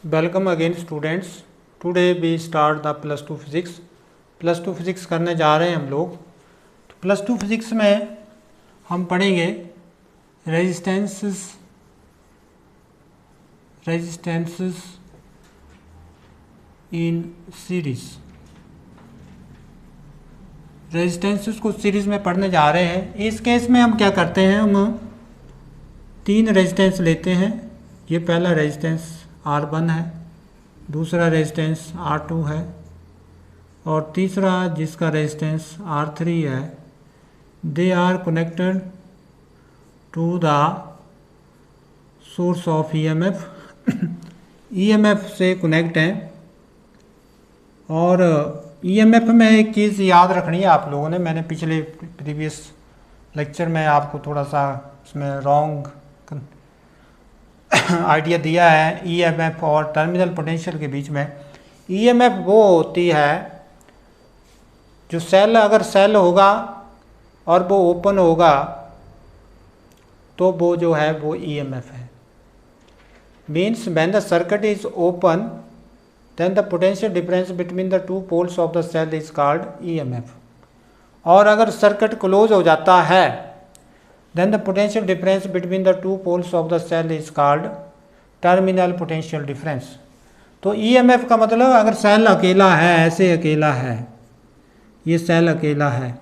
Welcome again students. Today we start the +2 physics. +2 physics करने जा रहे हैं हम लोग। तो +2 फिज़िक्स में हम पढ़ेंगे रेजिस्टेंसेस इन सीरीज़। रेजिस्टेंसेस को सीरीज़ में पढ़ने जा रहे हैं। इस केस में हम क्या करते हैं, हम 3 रेजिस्टेंस लेते हैं। ये पहला रेजिस्टेंस R1 है, दूसरा रेजिस्टेंस R2 है और तीसरा जिसका रेजिस्टेंस R3 है। They are connected to the source of EMF। EMF से कनेक्ट हैं। और EMF में एक चीज़ याद रखनी है आप लोगों ने, मैंने पिछले प्रीवियस लेक्चर में आपको थोड़ा सा उसमें रॉन्ग आइडिया दिया है। EMF और टर्मिनल पोटेंशियल के बीच में EMF वो होती है जो अगर सेल होगा और वो ओपन होगा तो वो जो है वो EMF है। Means when the circuit is open then the potential difference between the two poles of the cell is called EMF। और अगर सर्किट क्लोज हो जाता है then the potential difference between the two poles of the cell is called terminal potential difference। तो EMF का मतलब अगर cell अकेला है, ऐसे अकेला है, ये सेल अकेला है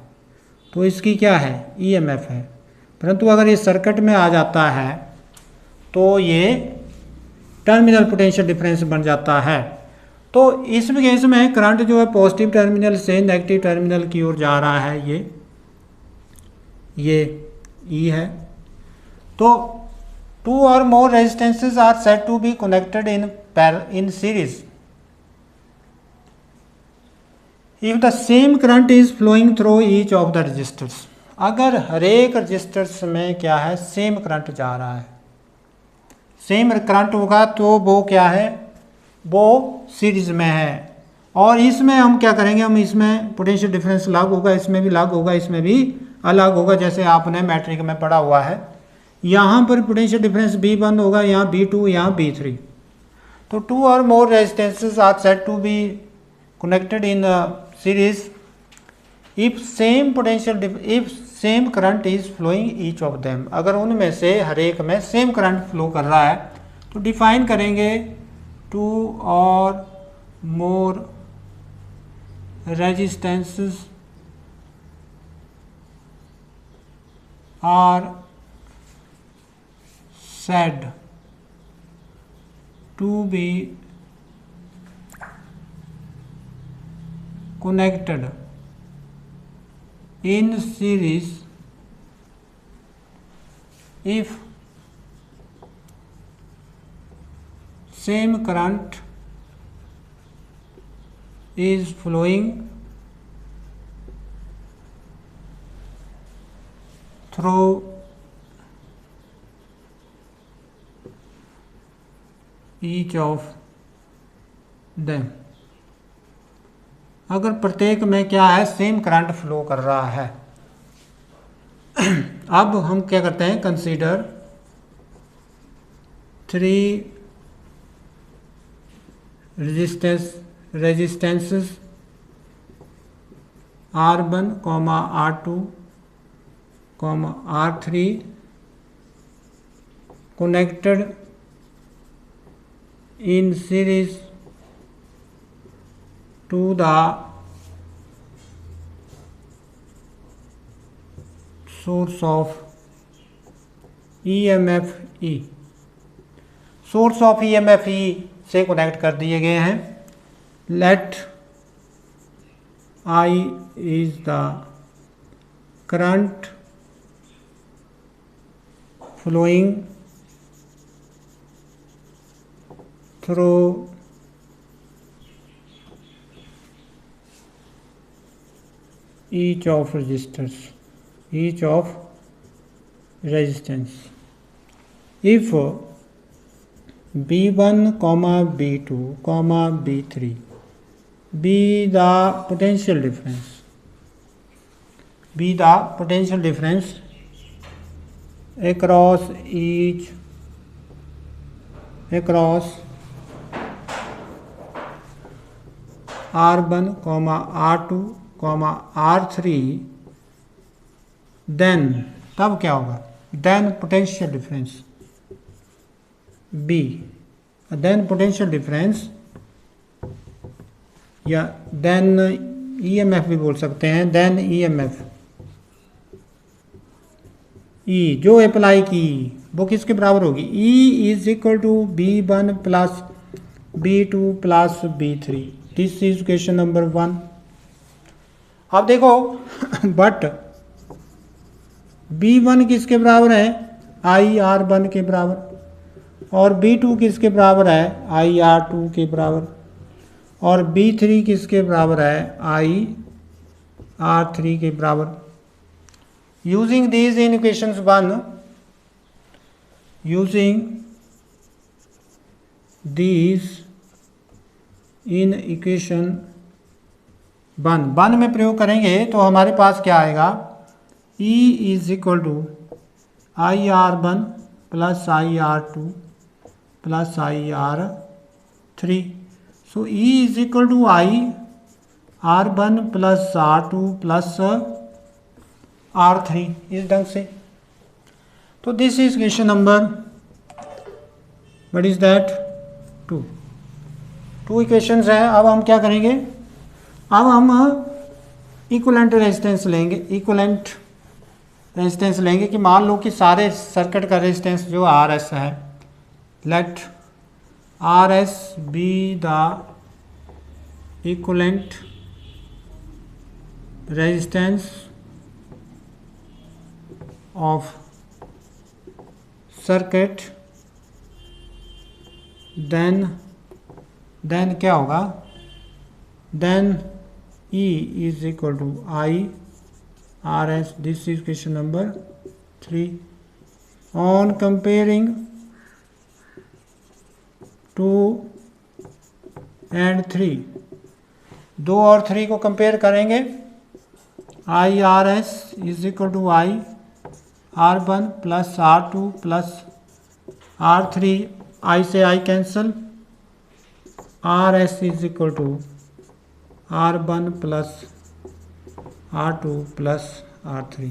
तो इसकी क्या है, EMF है। परंतु अगर ये सर्किट में आ जाता है तो ये टर्मिनल पोटेंशियल डिफरेंस बन जाता है। तो इस केस में करंट जो है पॉजिटिव टर्मिनल से नेगेटिव टर्मिनल की ओर जा रहा है, ये E है। तो 2 or more resistances are said to be connected in series if the same current is flowing through each of the resistors। अगर हर एक रजिस्टर्स में क्या है, सेम करंट जा रहा है, सेम करंट होगा तो वो क्या है, वो सीरीज में है। और इसमें हम क्या करेंगे, हम इसमें पोटेंशियल डिफरेंस लागू होगा, इसमें भी लागू होगा, इसमें भी अलग होगा। जैसे आपने मैट्रिक में पढ़ा हुआ है, यहाँ पर पोटेंशियल डिफरेंस B1 होगा, यहाँ B2, यहाँ B3। तो 2 or more resistances are said to be connected in series if same current is flowing each of them। अगर उनमें से हर एक में सेम करंट फ्लो कर रहा है तो डिफाइन करेंगे 2 or more resistances are said to be connected in series if same current is flowing through each of them। अगर प्रत्येक में क्या है, सेम करंट फ्लो कर रहा है। अब हम क्या करते हैं, consider 3 resistances R1, R2, R3 connected in series to the source of EMF E। Source of EMF E से कनेक्ट कर दिए गए हैं। Let I is the current flowing through each of resistance। If B1, B2, B3 be the potential difference across R1 comma R2 comma R3, then तब क्या होगा, then potential difference B, then potential difference या then EMF भी बोल सकते हैं, then EMF E जो apply की वो किसके बराबर होगी, E is equal to B1 plus B2 plus B3। This is question number 1। अब देखो बट B1 किसके बराबर है, IR1 के बराबर, और B2 किसके बराबर है, IR2 के बराबर, और B3 किसके बराबर है, IR3 के बराबर। Using these in equations 1, using these in equation 1 में प्रयोग करेंगे तो हमारे पास क्या आएगा, E is equal to IR1 plus IR2 plus IR3। So E is equal to IR1 plus R2 plus R3 इस ढंग से। तो this is question number, what is that, 2 equations हैं। अब हम क्या करेंगे, अब हम इक्विवेलेंट रेजिस्टेंस लेंगे, इक्विवेलेंट रेजिस्टेंस लेंगे कि मान लो कि सारे सर्किट का रेजिस्टेंस जो RS है, let RS be the equivalent resistance of circuit, then क्या होगा, then E is equal to IRS। This is question number 3। On comparing 2 and 3, 2 और 3 को कंपेयर करेंगे, IRS is equal to IR1 plus R2 plus R3, I से I cancel, RS is equal to R1 plus R2 plus R3।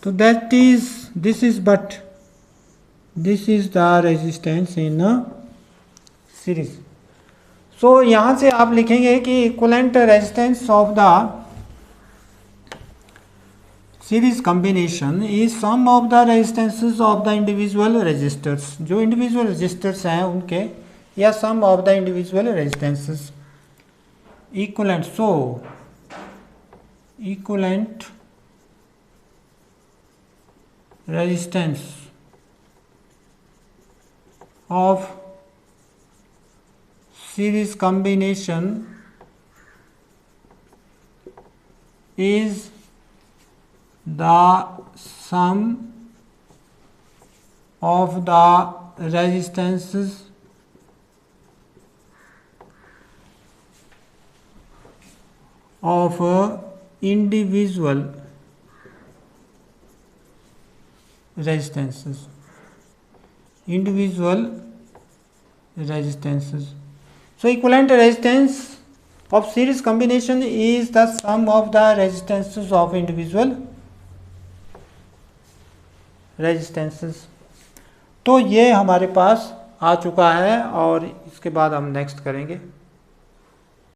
तो that is, this is but this is the resistance in series. So यहाँ से आप लिखेंगे कि equivalent resistance of the series combination is sum of the resistances of the individual resistors, जो individual resistors हैं उनके, या sum of the individual resistances equivalent. So equivalent resistance of series combination is the sum of the resistances of individual resistances, so equivalent resistance of series combination is the sum of the resistances of individual resistances। तो ये हमारे पास आ चुका है और इसके बाद हम next करेंगे।